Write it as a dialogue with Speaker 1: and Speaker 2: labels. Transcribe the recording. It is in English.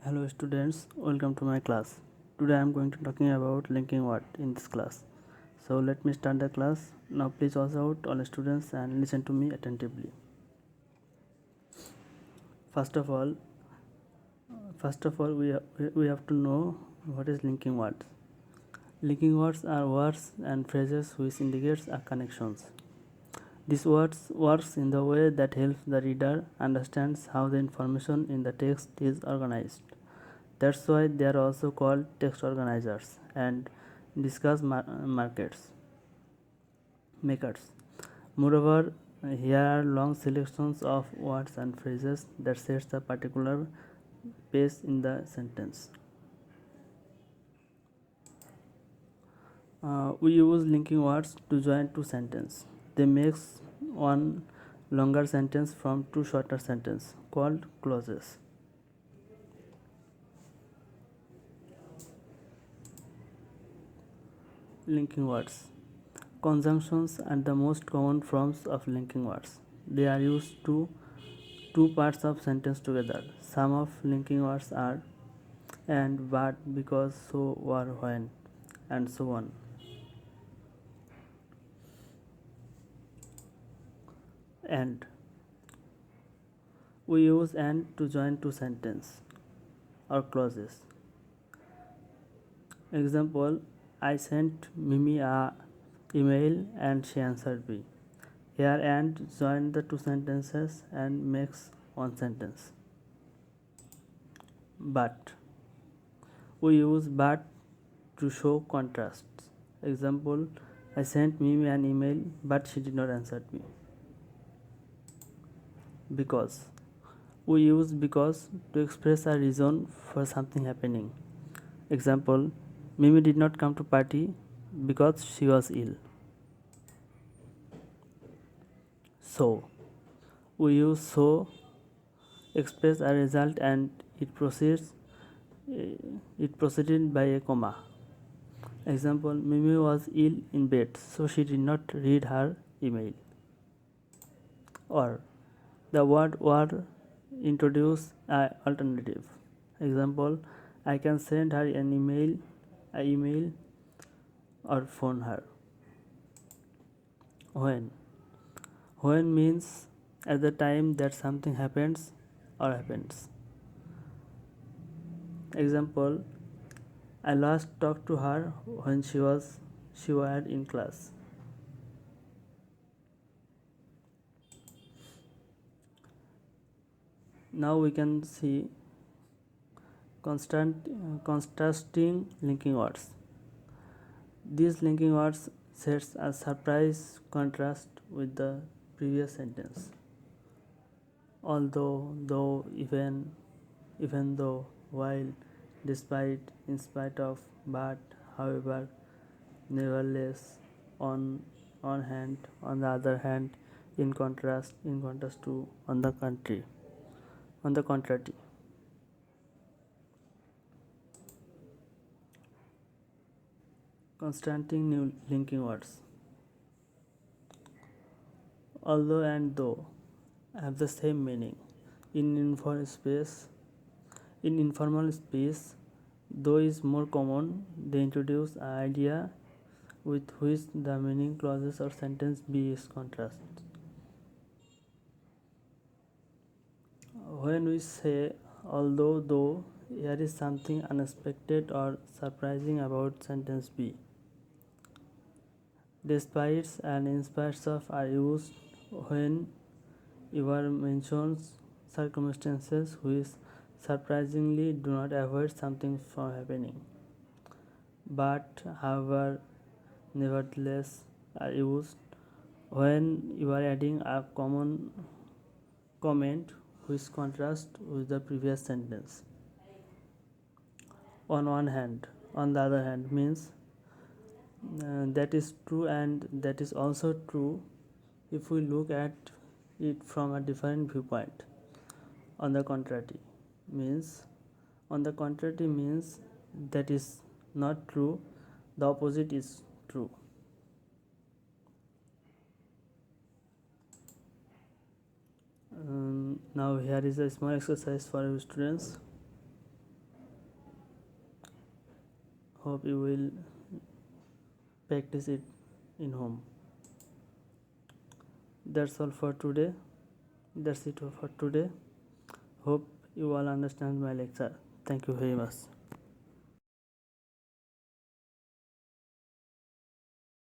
Speaker 1: Hello students, welcome to my class. Today I am going to talking about linking word in this class. So let me start the class. Now please watch out all students and listen to me attentively. First of all, we have to know what is linking words. Linking words are words and phrases which indicates a connections. These words works in the way that helps the reader understands how the information in the text is organized. That's why they are also called text organizers and discuss markets makers. Moreover, here are long selections of words and phrases that sets a particular pace in the sentence. We use linking words to join two sentences. They make one longer sentence from two shorter sentences called clauses. Linking words. Conjunctions are the most common forms of linking words. They are used to two parts of sentence together. Some of linking words are and, but, because, so, or, when, and so on. And we use and to join two sentences or clauses. Example: I sent Mimi a email and she answered me. Here and join the two sentences and makes one sentence. But we use but to show contrasts. Example: I sent Mimi an email but she did not answer me. Because we use because to express a reason for something happening. Example: Mimi did not come to party because she was ill. So we use so express a result and it proceeded by a comma. Example: Mimi was ill in bed, so she did not read her email. Or the word were introduce an alternative. Example: I can send her an email or phone her. When means at the time that something happens or happens. Example: I last talked to her when she was in class. Now we can see contrasting linking words. These linking words sets a surprise contrast with the previous sentence. Although, though, even though, while, despite, in spite of, but, however, nevertheless, on hand, on the other hand, in contrast to, on the contrary. Contrasting new linking words. Although and though have the same meaning. In informal space, though is more common, they introduce an idea with which the meaning clauses or sentence B is contrast. When we say although, though, here is something unexpected or surprising about sentence B. Despite and in spite of are used when ever mentions circumstances which surprisingly do not avoid something from happening. But, however, nevertheless are used when you are adding a common comment which contrasts with the previous sentence. On one hand, on the other hand means that is true and that is also true if we look at it from a different viewpoint. On the contrary means that is not true, the opposite is true. Now here is a small exercise for you students. Hope you will practice it in home. That's all for today. That's it for today. Hope you all understand my lecture. Thank you very much.